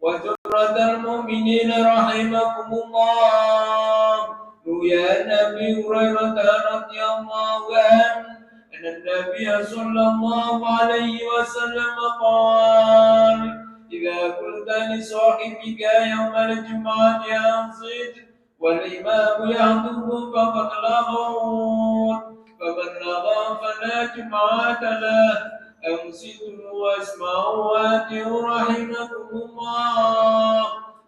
وجرة المؤمنين رحمكم الله. روي عن أبي هريرة رضي الله عنه أن النبي صلى الله عليه وسلم قال: إذا قلت لصاحبك يوم الجمعة أنصت والإمام يخطب فقد لغوت، فمن لغى فلا جمعة له. أنصتوا واسمعوا وأطيعوا رحمكم الله.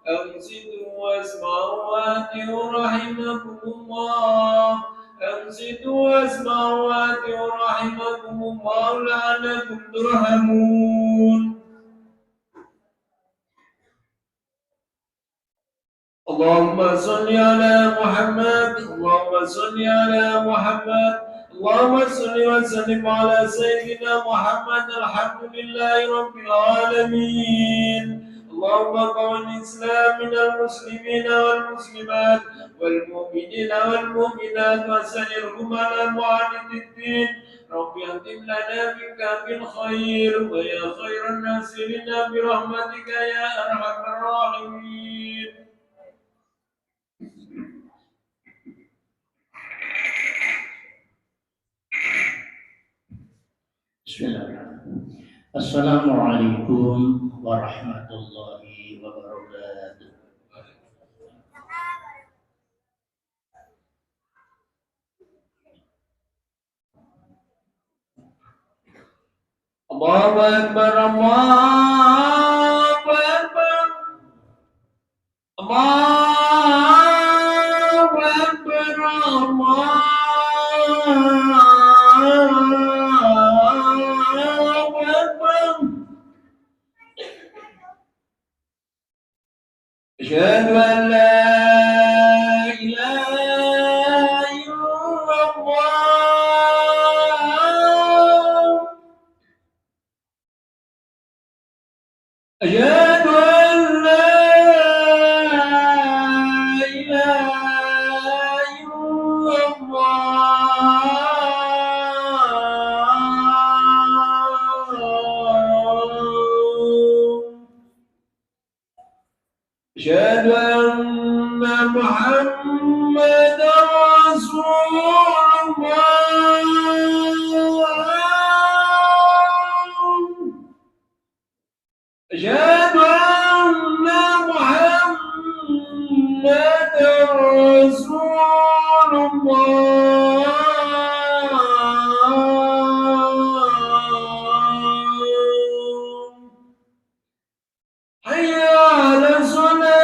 أنصتوا واسمعوا وأطيعوا رحمكم الله. أنصتوا واسمعوا وأطيعوا رحمكم الله لعلكم ترحمون. اللهم صل على محمد. اللهم صل على محمد. اللهم صل وسلم على سيدنا محمد. الحمد لله رب العالمين. اللهم قوم الإسلام من المسلمين والمسلمات والمؤمنين والمؤمنات وسائرهم على معاند الدين. رب اهدم لنا منك بالخير ويا خير الناصرين برحمتك يا أرحم الراحمين. Bismillahirrahmanirrahim. Assalamualaikum warahmatullahi wabarakatuh. Allahu Akbar, Allahu Akbar, Allahu Akbar, Allahu Akbar. Asyhadu an la ilaha illallah. أشهد أن لا إله إلا الله. أشهد أن محمدا رسول الله. أشهد أن محمدا رسول الله. حي على الصلاة.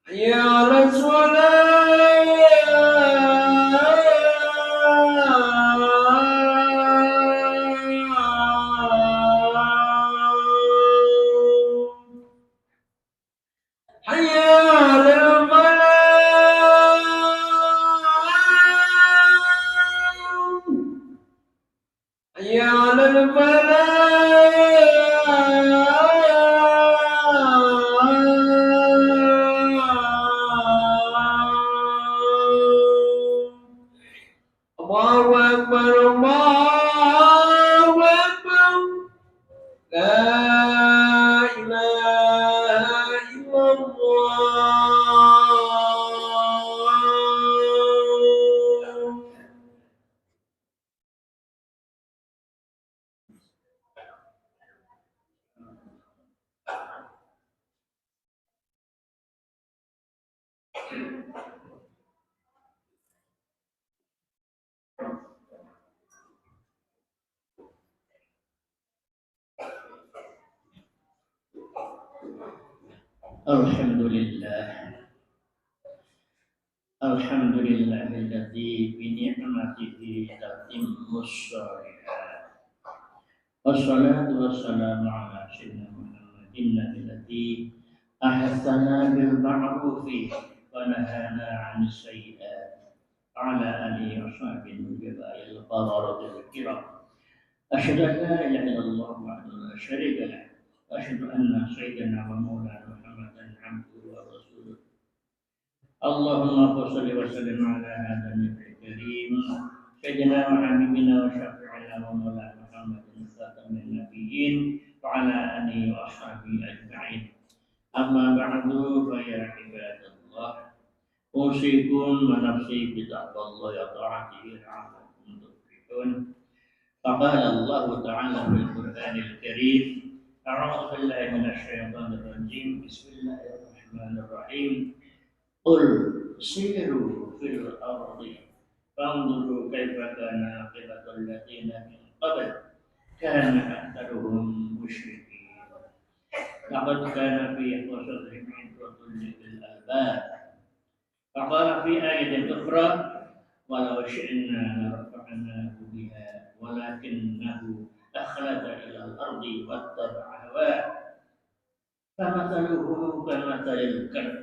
حي على حي على الفلاح. حي على الفلاح. الله أكبر، الله أكبر. لا إله إلا الله. Alhamdulillahilladzi bi ni'matihi tatimmus shalihat. Wassalatu wassalamu ala sayyidina Muhammadin allati ahsana bil ma'rufi wa nahana 'anil sayyi'at. Ala alihi wa sahbihi al qadaratil kiram. Asyhadu an la ilaha illallah wahdahu la syarika lah. Wa asyhadu anna sayyidina wa maulana Muhammadan 'abduhu wa rasuluh. Allahumma shalli wa sallim ala hadzal nabiyil karim سيدنا وحبيبنا وشفيعنا ومولانا محمد خاتم النبيين وعلى آله وأصحابه أجمعين. أما بعد فيا عباد الله أوصيكم ونفسي بتقوى الله وطاعته لعلكم تفلحون. فقال الله تعالى في القرآن الكريم: أعوذ بالله من الشيطان الرجيم، بسم الله الرحمن الرحيم. قل سيروا في الأرض فانظروا كيف كان عاقبة الذين من قبل كان أكثرهم مشركين. لقد كان في قصصهم عبرة لأولي الألباب. فقال في آية أخرى: ولو شئنا لرفعناه بها ولكنه أخلد إلى الأرض واتبع هواه فمثله كمثل الكلب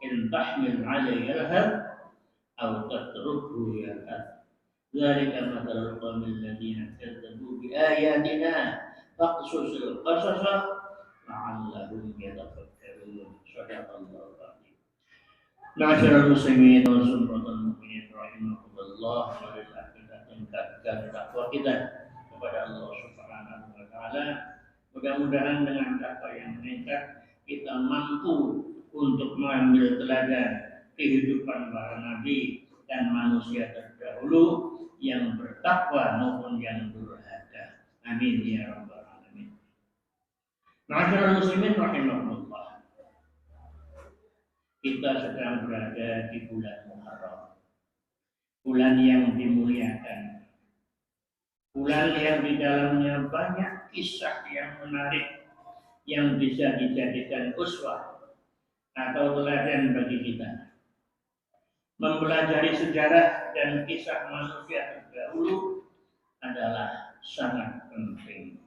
إن تحمل عليه يلهث أو تتركه يلهث ذلك مثل القوم الذين كذبوا بآياتنا فاقصص القصص لعلهم يتفكرون. صدق الله العظيم. Ma'asyiral muslimin wal mu'minin rahimakumullah, marilah kita tingkatkan takwa kita kepada Allah Subhanahu wa taala. Mudah-mudahan dengan takwa yang meningkat kita mampu untuk mengambil teladan kehidupan para nabi dan manusia terdahulu yang bertakwa maupun yang durhaka. Amin ya rabbal alamin. Ma'asyiral muslimin rahimakumullah. Kita sedang berada di bulan Muharram, bulan yang dimuliakan, bulan yang di dalamnya banyak kisah yang menarik yang bisa dijadikan uswah atau teladan bagi kita. Mempelajari sejarah dan kisah manusia terdahulu adalah sangat penting.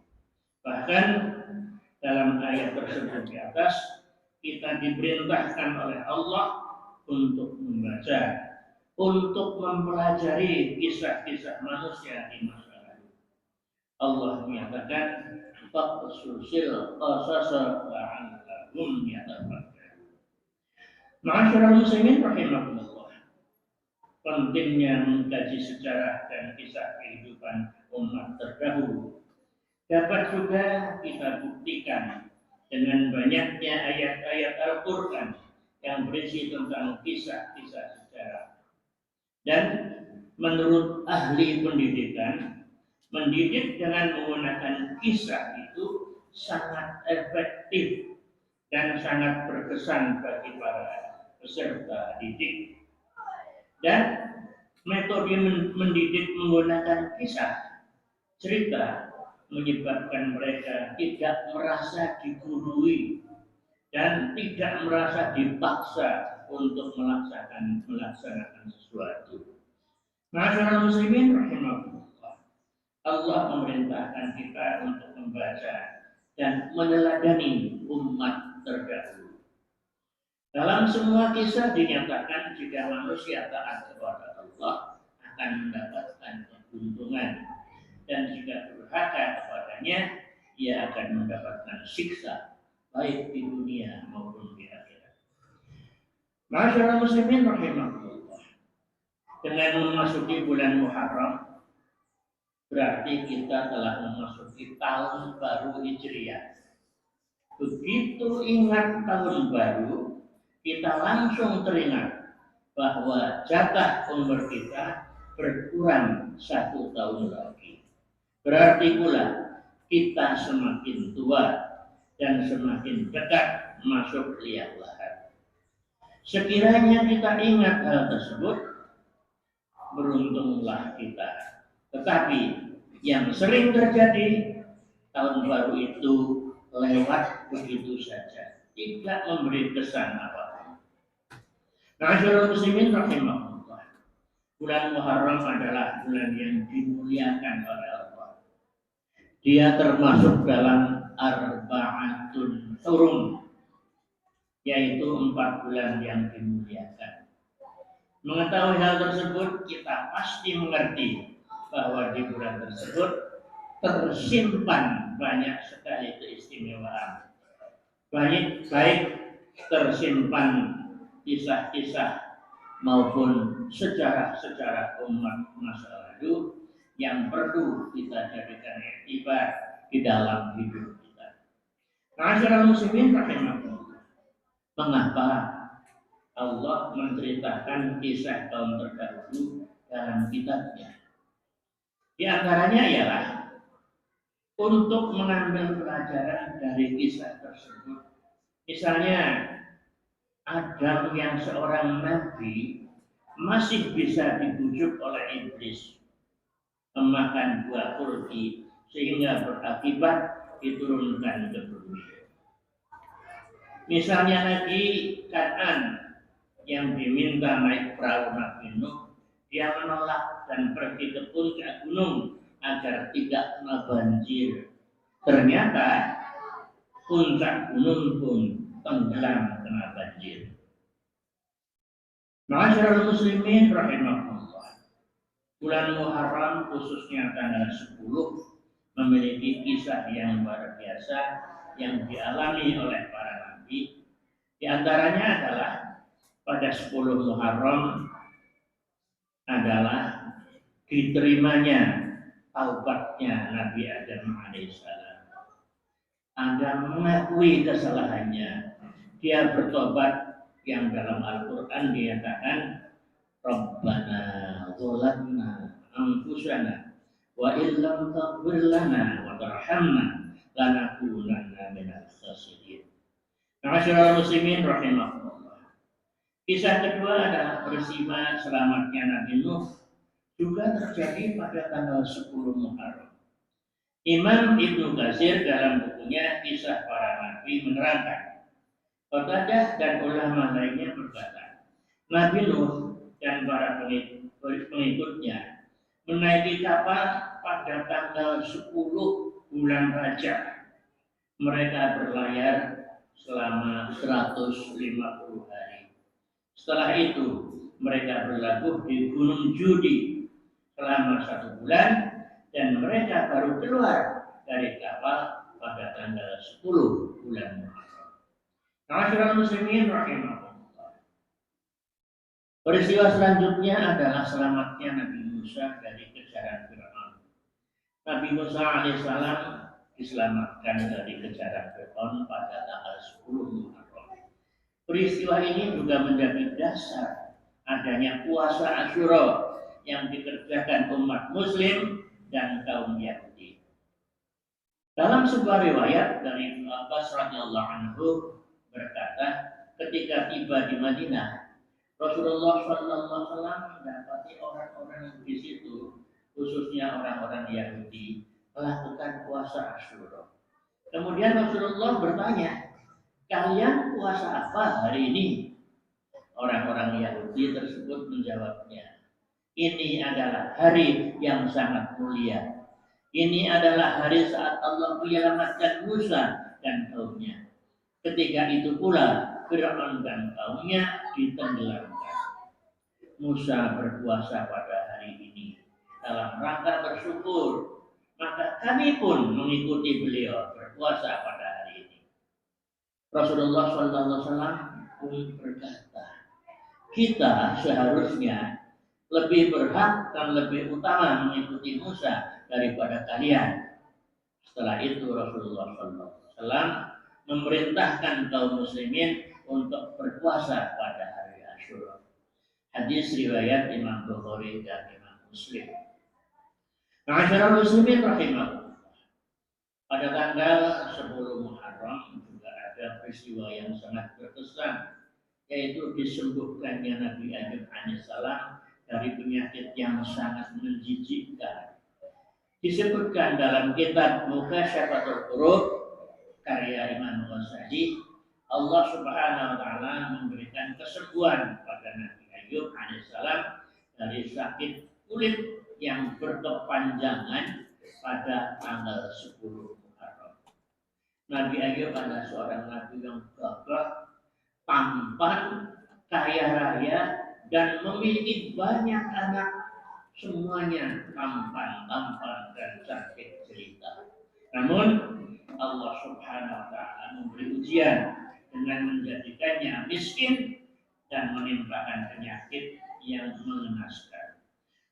Bahkan dalam ayat tersebut di atas kita diperintahkan oleh Allah untuk membaca, untuk mempelajari kisah-kisah manusia di masa lalu. Allah menyatakan faqsusil qasasa la'allahum yatafakkarun. Ma'asyiral muslimin rahimakumullah. Pentingnya mengkaji sejarah dan kisah kehidupan umat terdahulu dapat juga kita buktikan dengan banyaknya ayat-ayat Al-Quran yang berisi tentang kisah-kisah sejarah. Dan menurut ahli pendidikan, mendidik dengan menggunakan kisah itu sangat efektif dan sangat berkesan bagi para peserta didik. Dan metode mendidik menggunakan kisah, cerita, menyebabkan mereka tidak merasa digurui dan tidak merasa dipaksa untuk melaksanakan sesuatu. Ma'asyiral muslimin rahimahullah. Allah memerintahkan kita untuk membaca dan meneladani umat terdahulu. Dalam semua kisah dinyatakan jika manusia taat kepada Allah akan mendapatkan keuntungan, dan jika durhaka kepadanya, ia akan mendapatkan siksa baik di dunia maupun di akhirat. Ma'asyiral muslimin rahimahullah. Dengan memasuki bulan Muharram, berarti kita telah memasuki tahun baru Hijriah. Begitu ingat tahun baru, kita langsung teringat bahwa jatah umur kita berkurang 1 tahun lagi. Berarti pula kita semakin tua dan semakin dekat masuk liang lahat. Sekiranya kita ingat hal tersebut, beruntunglah kita. Tetapi yang sering terjadi, tahun baru itu lewat begitu saja, tidak memberi kesan apa-apa. Ma'asyiral muslimin rahimahullah. Bulan Muharram adalah bulan yang dimuliakan oleh Allah. Dia termasuk dalam arba'atun hurum, yaitu 4 bulan yang dimuliakan. Mengetahui hal tersebut, kita pasti mengerti bahwa di bulan tersebut tersimpan banyak sekali keistimewaan. Baik tersimpan kisah-kisah maupun sejarah-sejarah umat masa lalu terpadu yang perlu kita jadikan iktibar di dalam hidup kita. Ma'asyiral muslimin rahimakumullah. Mengapa Allah menceritakan kisah kaum terdahulu dalam kitabnya? Di antaranya ialah untuk mengambil pelajaran dari kisah tersebut. Misalnya Adam yang seorang nabi masih bisa dibujuk oleh iblis memakan buah kurdi sehingga berakibat diturunkan ke bumi. Misalnya lagi Kan'an yang diminta naik perahu Nabi Nuh, dia menolak dan pergi ke puncak gunung agar tidak kena banjir. Ternyata puncak gunung pun tenggelam kena banjir. Ma'asyiral muslimin rahimakumullah. Bulan Muharram khususnya tanggal 10 memiliki kisah yang luar biasa yang dialami oleh para nabi. Di antaranya adalah pada 10 Muharram adalah diterimanya taubatnya Nabi Adam alaihissalam. Adam mengakui kesalahannya. Dia bertobat yang dalam Al-Quran dinyatakan Rabbana dzolamna anfusana wa illam taghfir lana wa tarhamna lanakunanna minal khasirin. Ma'asyiral muslimin rahimakumullah. Kisah kedua adalah peristiwa selamatnya Nabi Nuh, juga terjadi pada tanggal 10 Muharram. Imam Ibnu Katsir dalam bukunya Kisah Para Nabi menerangkan, Qatadah dan ulama lainnya berkata, Nabi Nuh dan para pengikutnya menaiki kapal pada tanggal 10 bulan Rajab. Mereka berlayar selama 150 hari. Setelah itu mereka berlabuh di Gunung Judi selama 1 bulan dan mereka baru keluar dari kapal pada tanggal 10 bulan Muharram. Ma'asyiral muslimin rahimahumullah. Peristiwa selanjutnya adalah selamatnya Nabi Musa dari kejaran Fir'aun. Nabi Musa alaihissalam diselamatkan dari kejaran Fir'aun pada tanggal 10 Muharram. Peristiwa ini juga menjadi dasar adanya puasa Asyura yang dikerjakan umat Muslim dan kaum Yahudi. Dalam sebuah riwayat dari Ibnu Abbas radhiyallahu anhu berkata, ketika tiba di Madinah, Rasulullah SAW mendapati orang-orang yang di situ, khususnya orang-orang Yahudi, melakukan puasa Asyura. Kemudian Rasulullah bertanya, kalian puasa apa hari ini? Orang-orang Yahudi tersebut menjawabnya, ini adalah hari yang sangat mulia. Ini adalah hari saat Allah menyelamatkan Musa dan kaumnya. Ketika itu pula Fir'aun dan kaumnya ditenggelamkan. Musa berpuasa pada hari ini dalam rangka bersyukur. Maka kami pun mengikuti beliau berpuasa pada hari ini. Rasulullah SAW pun berkata, kita seharusnya lebih berhak dan lebih utama mengikuti Musa daripada kalian. Setelah itu Rasulullah SAW memerintahkan kaum muslimin untuk berpuasa pada hari Asyura. Hadis riwayat Imam Bukhari dan Imam Muslim. Ma'asyiral muslimin rahimahullah. Pada tanggal 10 Muharram juga ada peristiwa yang sangat berkesan, yaitu disembuhkannya Nabi Ayub alaihissalam dari penyakit yang sangat menjijikkan. Disebutkan dalam kitab Mukasyfatul Qurub karya Imam Ghazali, Allah Subhanahu wa taala memberikan kesembuhan pada Nabi Ayub alaihissalam dari sakit kulit yang berkepanjangan pada tanggal 10 Muharram. Nabi Ayub adalah seorang nabi yang gagah, tampan, kaya raya, dan memiliki banyak anak, semuanya tampan dan cantik jelita. Namun Allah Subhanahu wa taala memberi ujian dengan menjadikannya miskin dan menimpakan penyakit yang mengenaskan.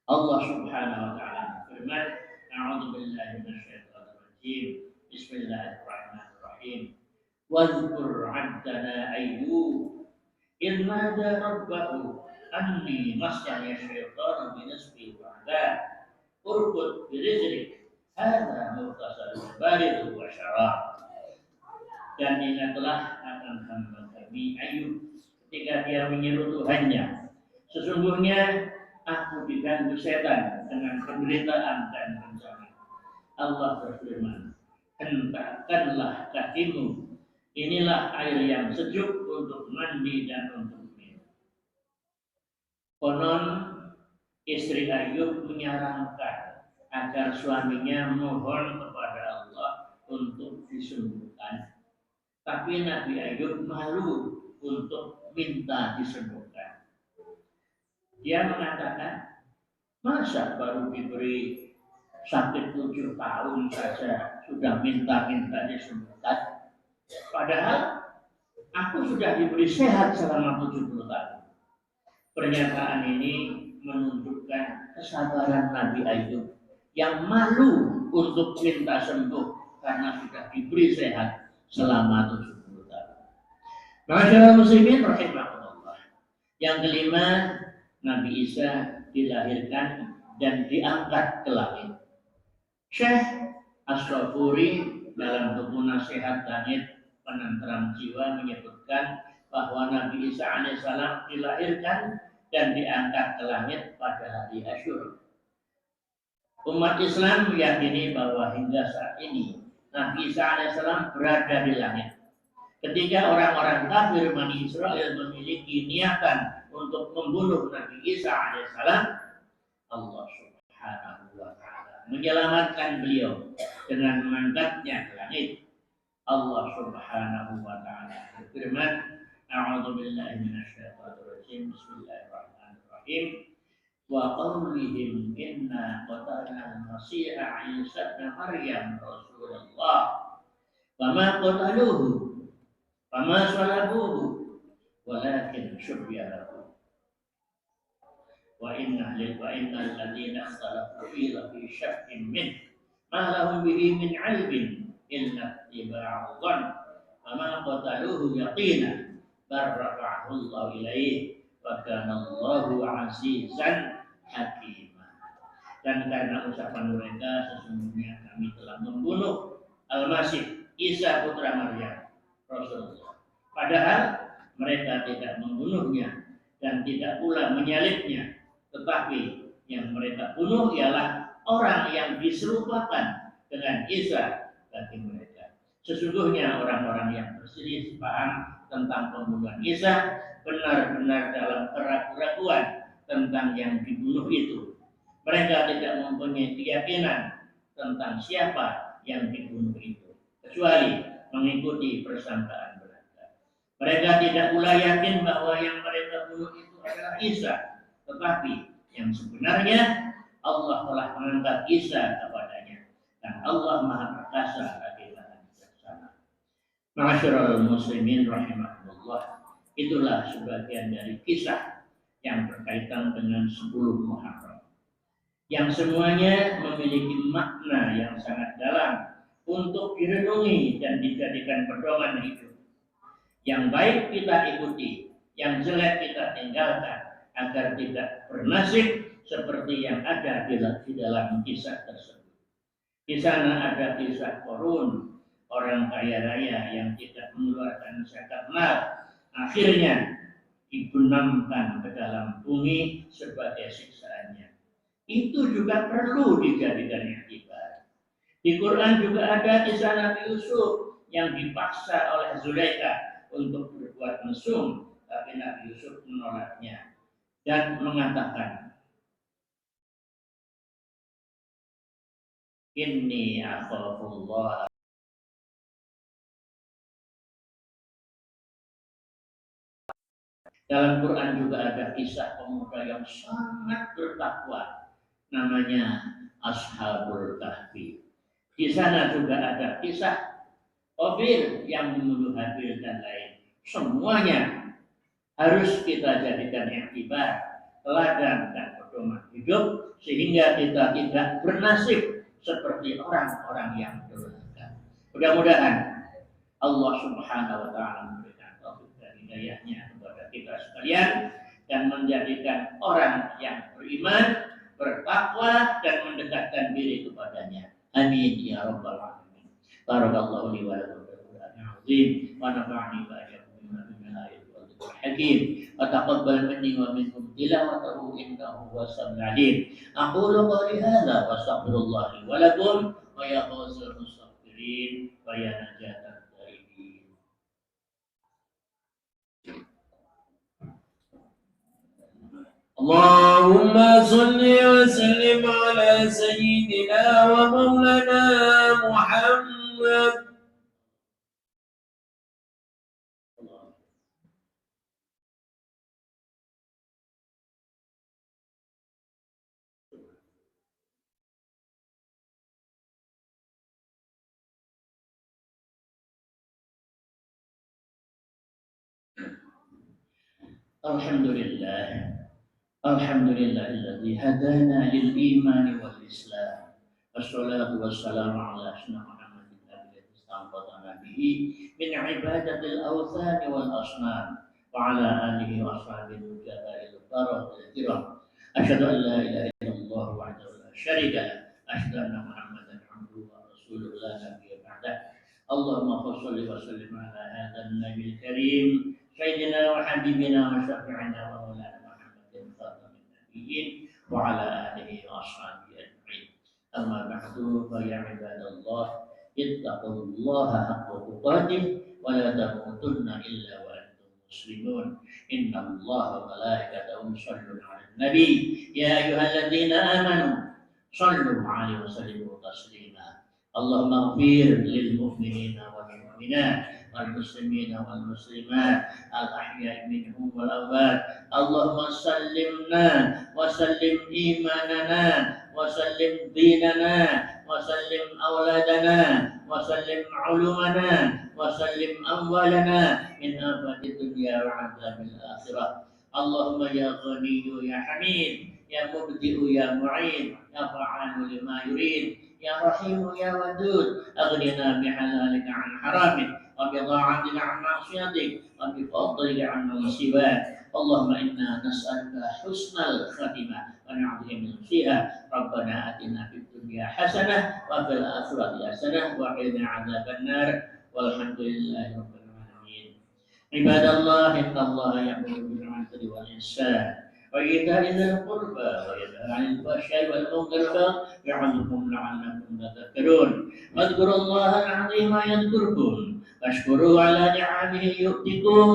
Allah Subhanahu wa taala berfirman, "A'udzu billahi minasyaitonir rajim. Bismillahirrahmanirrahim. Wadhkur 'abdana Ayyub idh nada rabbahu anni massani asyaitanu binasbi wa 'adab. Urkud birizqik. Hadza mughtasalun baridun wa syarab." Dan ingatlah akan hamba kami Ayub ketika dia menyeru Tuhannya, sesungguhnya aku diganggu setan dengan penderitaan dan bencana. Allah berfirman, hentakkanlah kakimu, inilah air yang sejuk untuk mandi dan untuk minum. Konon istri Ayub menyarankan agar suaminya mohon kepada Allah untuk disembuhkan. Tapi Nabi Ayub malu untuk minta disembuhkan. Dia mengatakan, masa baru diberi sakit 7 tahun saja sudah minta-minta disembuhkan. Padahal aku sudah diberi sehat selama 70 tahun. Pernyataan ini menunjukkan kesabaran Nabi Ayub yang malu untuk minta sembuh karena sudah diberi sehat selama 70 tahun. Masyaallah muslimin rahimahullah. Yang kelima, Nabi Isa dilahirkan dan diangkat ke langit. Syekh Asy-Syafuri dalam buku Nasihat Langit Penenteram Jiwa menyebutkan bahwa Nabi Isa alaihissalam dilahirkan dan diangkat ke langit pada hari Asyura. Umat Islam meyakini bahwa hingga saat ini Nabi Isa alaihissalam berada di langit. Ketika orang-orang kafir Bani Israel memiliki niatan untuk membunuh Nabi Isa alaihissalam, Allah Subhanahu wa taala menyelamatkan beliau dengan mengangkatnya ke langit. Allah Subhanahu wa taala berfirman, "A'udzu billahi minasyaitonir rajim. Bismillahirrahmanirrahim. Wa qawlihim inna qatalna al-masiha Isa ibn Maryam Rasulullah fama qataluhu fama salabuhu walakin syubbiha lahu wa innal ladzina ikhtalafu fi syakkin min ma lahum bihi min 'ilmin illa ittiba'u dhann fama qataluhu yaqina bal rafa'ahu Allah ilaihi wa kana Allahu 'azizan hakimah." Dan karena ucapan mereka, sesungguhnya kami telah membunuh Al-Masih Isa putra Maryam Rasulullah. Padahal mereka tidak membunuhnya dan tidak pula menyalibnya, tetapi yang mereka bunuh ialah orang yang diserupakan dengan Isa bagi mereka. Sesungguhnya orang-orang yang berselisih paham tentang pembunuhan Isa benar-benar dalam keraguan tentang yang dibunuh itu. Mereka tidak mempunyai keyakinan tentang siapa yang dibunuh itu, kecuali mengikuti persangkaan mereka. Mereka tidak pula yakin bahwa yang mereka bunuh itu adalah Isa, tetapi yang sebenarnya Allah telah mengangkat Isa kepadanya, dan Allah Maha Perkasa lagi Maha Bijaksana. Ma'asyiral muslimin rahimahullah. Itulah sebagian dari kisah yang berkaitan dengan 10 Muharram, yang semuanya memiliki makna yang sangat dalam untuk direnungi dan dijadikan pedoman hidup. Yang baik kita ikuti, yang jelek kita tinggalkan, agar tidak bernasib seperti yang ada di dalam kisah tersebut. Di sana ada kisah Qarun, orang kaya raya yang tidak mengeluarkan zakat mal, akhirnya dibenamkan ke dalam bumi sebagai siksaannya. Itu juga perlu dijadikan iktibar. Di Quran juga ada kisah Nabi Yusuf yang dipaksa oleh Zulaikha untuk berbuat mesum, tapi Nabi Yusuf menolaknya dan mengatakan, "Inni akhafullah." Dalam Quran juga ada kisah pemuda yang sangat bertakwa, namanya Ashabul Kahfi. Di sana juga ada kisah Qabil yang membunuh Habil dan lain. Semuanya harus kita jadikan iktibar, teladan dan pedoman keberuntungan hidup sehingga kita tidak bernasib seperti orang-orang yang durhaka. Mudah-mudahan Allah Subhanahu wa taala memberikan taufik dan hidayahnya kepada kita sekalian dan menjadikan orang yang beriman, bertakwa dan mendekatkan diri kepadanya. Amin ya rabbal alamin. Barakallahu li wa lakum bil Qur'anil azim wa nafa'ani wa iyyakum bima fihi min ayatin wa dhikril hakim. Wa taqabbal minni wa minkum tilawatahu innahu huwas samiul alim. Aqulu qawli hadza wa astaghfirullah li wa lakum wa ya fawzal mustaghfirin wa ya najatan. اللهم صل وسلم على سيدنا ومولانا محمد. Alhamdulillahilladzi hadana lil imani wal islam. Wassalatu wassalamu ala asyrafil Muhammadin alladzi istanqata nabihi min ibadatil awthani wal asnam wa ala alihi wa ashabihi mujahidil faratil kiram. Asyhadu an la ilaha illallah wahdahu la syarika lahu. Asyhadu anna Muhammadan abduhu wa rasuluhu la nabiyya ba'dah. Allahumma shalli wa sallim ala hadzal nabiyil karim sayyidina wa habibina wa syafi'ina wa maulana وعلى آله وأصحابه أجمعين. أما بعد فيا عباد الله اتقوا الله حق تقاته ولا تموتن إلا وأنتم مسلمون. إن الله وملائكته يصلون على النبي يا أيها الذين آمنوا صلوا عليه وسلموا تسليما. اللهم اغفر للمؤمنين والمؤمنات والمسلمين والمسلمات الأحياء منهم والأموات. اللهم سلمنا وسلم إيماننا وسلم ديننا وسلم أولادنا وسلم علومنا وسلم أموالنا من آفات الدنيا وعذاب الآخرة. اللهم يا غني يا حميد يا مبدئ يا معين يا فعال لما يريد يا رحيم يا ودود أغننا بحلالك عن حرامك وبطاعتك عن معصيتك وبفضلك عمن سواك. اللهم إنا نسألك حسن الخاتمة ونعوذ بك من سيئها. ربنا آتنا في الدنيا حسنة وفي الآخرة حسنة وقنا عذاب النار والحمد لله رب العالمين. عباد الله إن الله يأمر بالعدل والإحسان وإيتاء ذي القربى وينهى عن الفحشاء والمنكر يعظكم لعلكم تذكرون. واذكروا الله العظيم يذكركم واشكروا على نعمه يؤتكم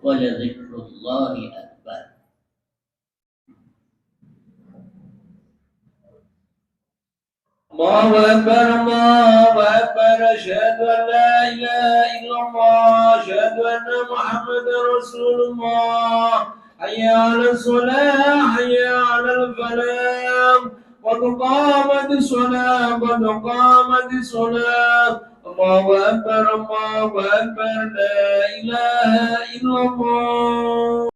ولذكر الله أكبر. الله أكبر الله أكبر. أشهد أن لا إله إلا الله. أشهد أن محمدا رسول الله. حي على الصلاة حي على الفلاح. قد قامت الصلاة قد قامت الصلاة. الله أكبر الله أكبر. لا إله إلا الله.